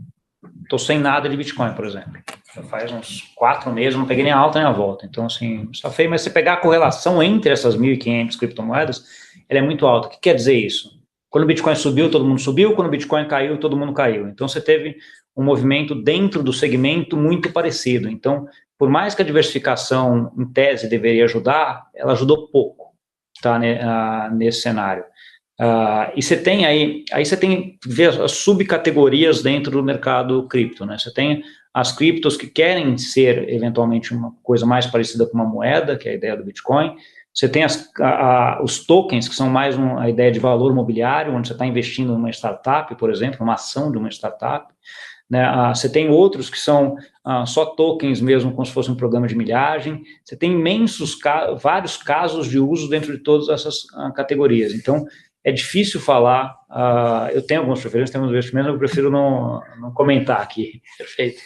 estou sem nada de Bitcoin, por exemplo. Já faz uns 4 meses, não peguei nem a alta nem a volta. Então, assim, está feio, mas se pegar a correlação entre essas 1.500 criptomoedas, ela é muito alta. O que quer dizer isso? Quando o Bitcoin subiu, todo mundo subiu, quando o Bitcoin caiu, todo mundo caiu. Então, você teve um movimento dentro do segmento muito parecido. Então, por mais que a diversificação, em tese, deveria ajudar, ela ajudou pouco, tá, nesse cenário. E você tem aí você tem as subcategorias dentro do mercado cripto, né? Você tem as criptos que querem ser, eventualmente, uma coisa mais parecida com uma moeda, que é a ideia do Bitcoin. Você tem os tokens, que são mais a ideia de valor mobiliário, onde você está investindo numa startup, por exemplo, numa ação de uma startup. Né? Você tem outros que são só tokens mesmo, como se fosse um programa de milhagem. Você tem vários casos de uso dentro de todas essas categorias. Então, é difícil falar. Eu tenho algumas preferências, tenho alguns investimentos, eu prefiro não comentar aqui. Perfeito.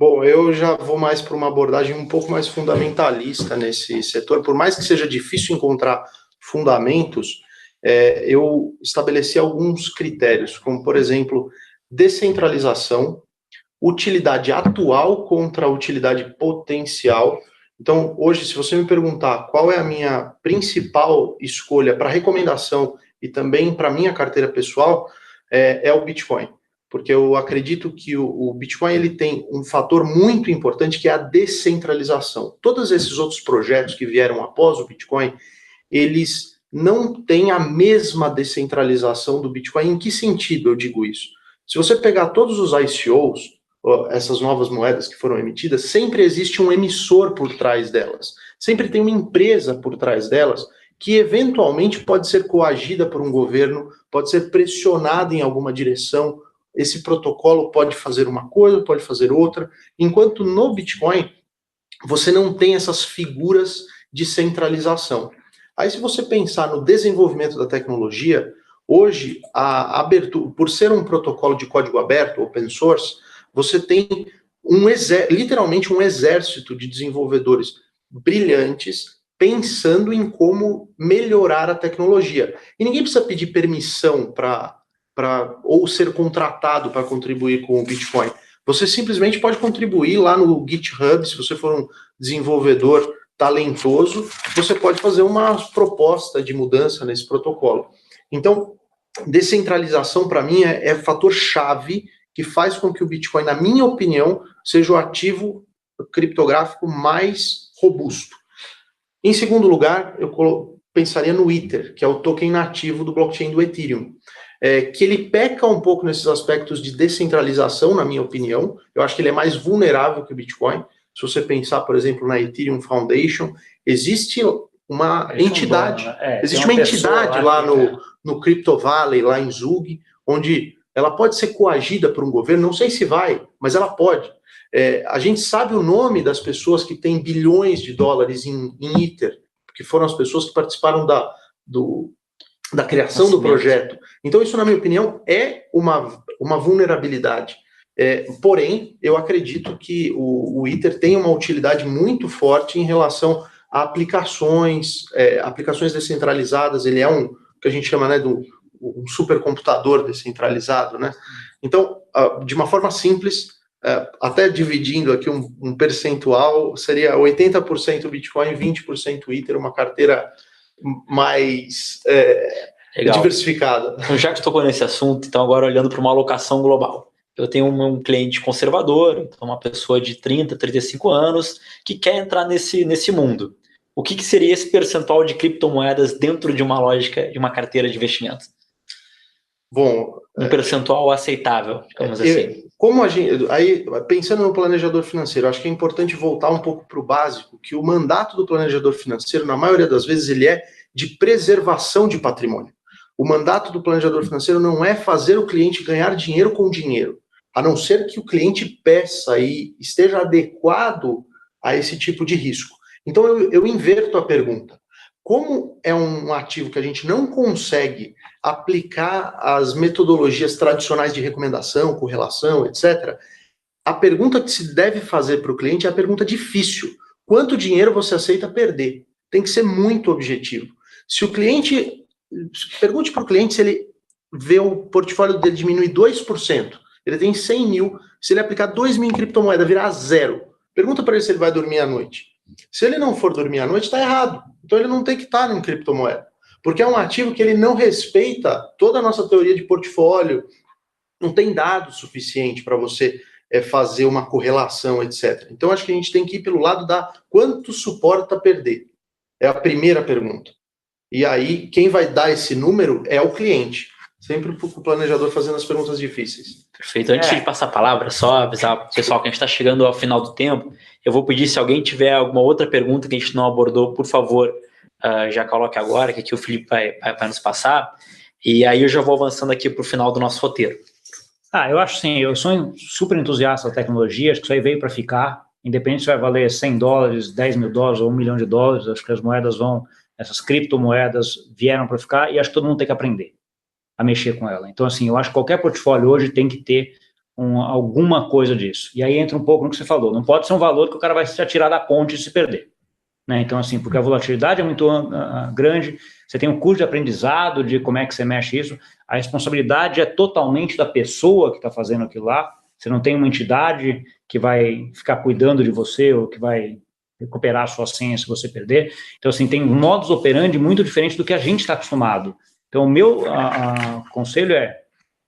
Bom, eu já vou mais para uma abordagem um pouco mais fundamentalista nesse setor. Por mais que seja difícil encontrar fundamentos, eu estabeleci alguns critérios, como, por exemplo, descentralização, utilidade atual contra a utilidade potencial. Então, hoje, se você me perguntar qual é a minha principal escolha para recomendação e também para minha carteira pessoal, é o Bitcoin. Porque eu acredito que o Bitcoin ele tem um fator muito importante que é a descentralização. Todos esses outros projetos que vieram após o Bitcoin, eles não têm a mesma descentralização do Bitcoin. Em que sentido eu digo isso? Se você pegar todos os ICOs, essas novas moedas que foram emitidas, sempre existe um emissor por trás delas. Sempre tem uma empresa por trás delas que eventualmente pode ser coagida por um governo, pode ser pressionada em alguma direção. Esse protocolo pode fazer uma coisa, pode fazer outra, enquanto no Bitcoin você não tem essas figuras de centralização. Aí, se você pensar no desenvolvimento da tecnologia, hoje, a abertura, por ser um protocolo de código aberto, open source, você tem literalmente um exército de desenvolvedores brilhantes pensando em como melhorar a tecnologia. E ninguém precisa pedir permissão ou ser contratado para contribuir com o Bitcoin. Você simplesmente pode contribuir lá no GitHub, se você for um desenvolvedor talentoso, você pode fazer uma proposta de mudança nesse protocolo. Então, descentralização, para mim, é fator chave que faz com que o Bitcoin, na minha opinião, seja o ativo criptográfico mais robusto. Em segundo lugar, eu pensaria no Ether, que é o token nativo do blockchain do Ethereum. Que ele peca um pouco nesses aspectos de descentralização, na minha opinião. Eu acho que ele é mais vulnerável que o Bitcoin. Se você pensar, por exemplo, na Ethereum Foundation, existe uma entidade. Existe uma entidade lá no Crypto Valley, lá em Zug, onde ela pode ser coagida por um governo, não sei se vai, mas ela pode. A gente sabe o nome das pessoas que têm bilhões de dólares em Ether, que foram as pessoas que participaram da criação do projeto. Então, isso, na minha opinião, é uma vulnerabilidade. Porém, eu acredito que o Ether tem uma utilidade muito forte em relação a aplicações descentralizadas. Ele é o que a gente chama, né, um supercomputador descentralizado, né? Então, de uma forma simples, até dividindo aqui um percentual, seria 80% Bitcoin, 20% Ether, uma carteira mais diversificada. Então, já que tocou nesse assunto, então agora olhando para uma alocação global. Eu tenho um cliente conservador, então uma pessoa de 30, 35 anos, que quer entrar nesse mundo. O que seria esse percentual de criptomoedas dentro de uma lógica, de uma carteira de investimento? Bom, um percentual aceitável, digamos assim. Como a gente, aí, pensando no planejador financeiro, acho que é importante voltar um pouco para o básico, que o mandato do planejador financeiro, na maioria das vezes, ele é de preservação de patrimônio. O mandato do planejador financeiro não é fazer o cliente ganhar dinheiro com dinheiro, a não ser que o cliente peça e esteja adequado a esse tipo de risco. Então, eu inverto a pergunta. Como é um ativo que a gente não consegue aplicar as metodologias tradicionais de recomendação, correlação, etc., a pergunta que se deve fazer para o cliente é a pergunta difícil. Quanto dinheiro você aceita perder? Tem que ser muito objetivo. Se o cliente... Pergunte para o cliente se ele vê o portfólio dele diminuir 2%. Ele tem 100 mil. Se ele aplicar 2 mil em criptomoeda, virar zero. Pergunta para ele se ele vai dormir à noite. Se ele não for dormir à noite, está errado. Então ele não tem que estar em criptomoeda. Porque é um ativo que ele não respeita toda a nossa teoria de portfólio, não tem dado suficiente para você fazer uma correlação, etc. Então, acho que a gente tem que ir pelo lado da quanto suporta perder. É a primeira pergunta. E aí, quem vai dar esse número é o cliente. Sempre o planejador fazendo as perguntas difíceis. Perfeito. Antes de passar a palavra, só avisar o pessoal que a gente está chegando ao final do tempo. Eu vou pedir, se alguém tiver alguma outra pergunta que a gente não abordou, por favor, já coloque agora, que aqui o Felipe vai nos passar. E aí eu já vou avançando aqui para o final do nosso roteiro. Eu acho sim, eu sou um super entusiasta da tecnologia, acho que isso aí veio para ficar, independente se vai valer $100, $10 mil ou $1 milhão, acho que as moedas essas criptomoedas vieram para ficar e acho que todo mundo tem que aprender a mexer com ela. Então, assim, eu acho que qualquer portfólio hoje tem que ter alguma coisa disso. E aí entra um pouco no que você falou, não pode ser um valor que o cara vai se atirar da ponte e se perder. Né? Então, assim, porque a volatilidade é muito grande, você tem um custo de aprendizado de como é que você mexe isso, a responsabilidade é totalmente da pessoa que está fazendo aquilo lá, você não tem uma entidade que vai ficar cuidando de você ou que vai recuperar a sua senha se você perder. Então, assim, tem um modus operandi muito diferente do que a gente está acostumado. Então, o meu conselho é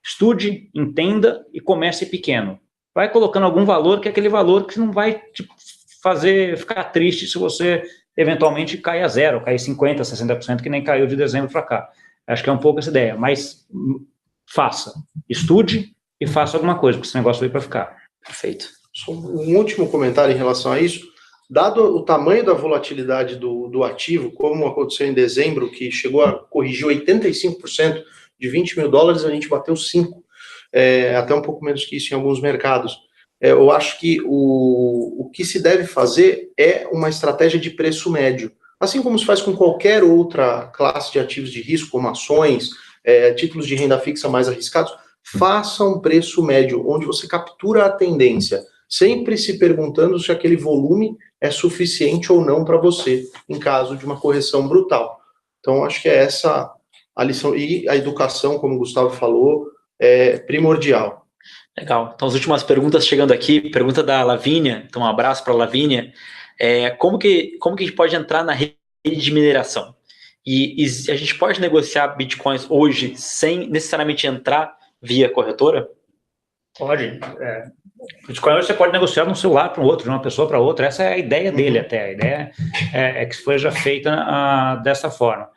estude, entenda e comece pequeno. Vai colocando algum valor, que é aquele valor que não vai te fazer ficar triste se você eventualmente cair a zero, cair 50%, 60%, que nem caiu de dezembro para cá. Acho que é um pouco essa ideia, mas faça, estude e faça alguma coisa, porque esse negócio veio para ficar. Perfeito. Só um último comentário em relação a isso. Dado o tamanho da volatilidade do ativo, como aconteceu em dezembro, que chegou a corrigir 85%, de $20 mil, a gente bateu 5%, até um pouco menos que isso em alguns mercados. Eu acho que o que se deve fazer é uma estratégia de preço médio, assim como se faz com qualquer outra classe de ativos de risco, como ações, títulos de renda fixa mais arriscados. Faça um preço médio, onde você captura a tendência, sempre se perguntando se aquele volume é suficiente ou não para você, em caso de uma correção brutal. Então, acho que é essa a lição. E a educação, como o Gustavo falou, é primordial. Legal. Então, as últimas perguntas chegando aqui. Pergunta da Lavínia. Então, um abraço para a Lavínia. Como que a gente pode entrar na rede de mineração? E a gente pode negociar bitcoins hoje sem necessariamente entrar via corretora? Pode. Bitcoin hoje você pode negociar de um celular para o outro, de uma pessoa para outra. Essa é a ideia dele até. A ideia é que seja feita dessa forma.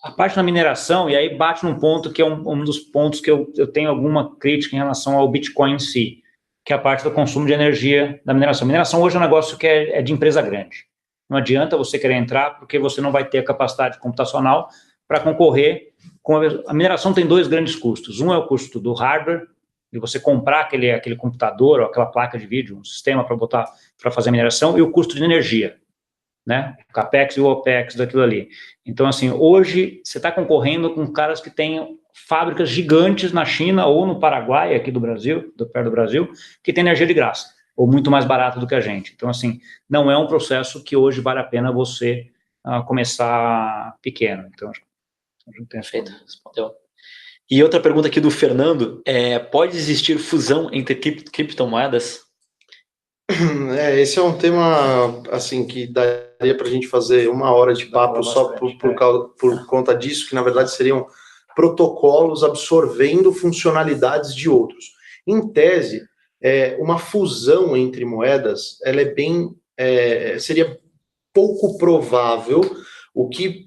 A parte da mineração, e aí bate num ponto que é um dos pontos que eu tenho alguma crítica em relação ao Bitcoin em si, que é a parte do consumo de energia da mineração. Mineração hoje é um negócio que é de empresa grande. Não adianta você querer entrar porque você não vai ter a capacidade computacional para concorrer com a mineração. Tem dois grandes custos. Um é o custo do hardware, de você comprar aquele computador ou aquela placa de vídeo, um sistema para fazer a mineração, e o custo de energia, né? O CAPEX e o OPEX daquilo ali. Então, assim, hoje você está concorrendo com caras que têm fábricas gigantes na China ou no Paraguai, aqui do Brasil, perto do Brasil, que tem energia de graça, ou muito mais barato do que a gente. Então, assim, não é um processo que hoje vale a pena você começar pequeno. Então, acho que perfeito, respondeu. E outra pergunta aqui do Fernando, pode existir fusão entre criptomoedas? Esse é um tema, assim, que daria para a gente fazer 1 hora de papo só por conta disso, que na verdade seriam protocolos absorvendo funcionalidades de outros. Em tese, uma fusão entre moedas, ela seria pouco provável. O que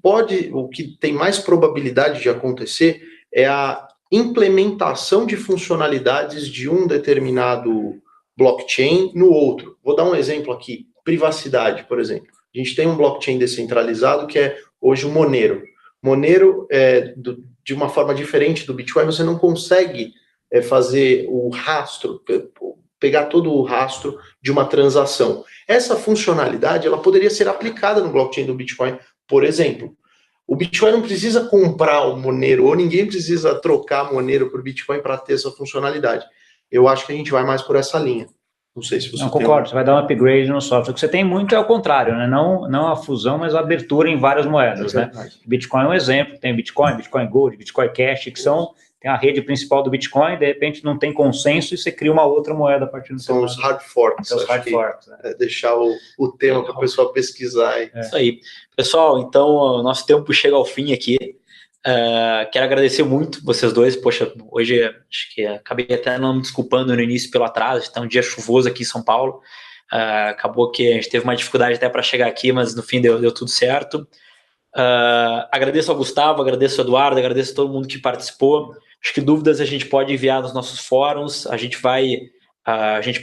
tem mais probabilidade de acontecer é a implementação de funcionalidades de um determinado blockchain no outro. Vou dar um exemplo aqui, privacidade, por exemplo. A gente tem um blockchain descentralizado que é hoje o Monero. Monero, de uma forma diferente do Bitcoin, você não consegue fazer o rastro, pegar todo o rastro de uma transação. Essa funcionalidade, ela poderia ser aplicada no blockchain do Bitcoin, por exemplo. O Bitcoin não precisa comprar o Monero, ou ninguém precisa trocar Monero por Bitcoin para ter essa funcionalidade. Eu acho que a gente vai mais por essa linha. Não sei se você... Não, concordo, você vai dar um upgrade no software. O que você tem muito é o contrário, né? Não a fusão, mas a abertura em várias moedas, né? Bitcoin é um exemplo, tem Bitcoin Gold, Bitcoin Cash, que tem a rede principal do Bitcoin, de repente não tem consenso e você cria uma outra moeda a partir do São os hard forks. São os hard forks. Deixar o tema para o pessoal pesquisar. Isso aí. Pessoal, então o nosso tempo chega ao fim aqui. Quero agradecer muito vocês dois. Poxa, hoje acho que acabei até não me desculpando no início pelo atraso, está um dia chuvoso aqui em São Paulo. Acabou que a gente teve uma dificuldade até para chegar aqui, mas no fim deu tudo certo. Agradeço ao Gustavo, agradeço ao Eduardo, agradeço a todo mundo que participou. Acho que dúvidas a gente pode enviar nos nossos fóruns, a gente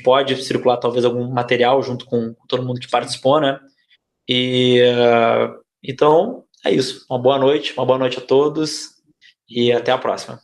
pode circular talvez algum material junto com todo mundo que participou, né? Então, é isso. Uma boa noite a todos e até a próxima.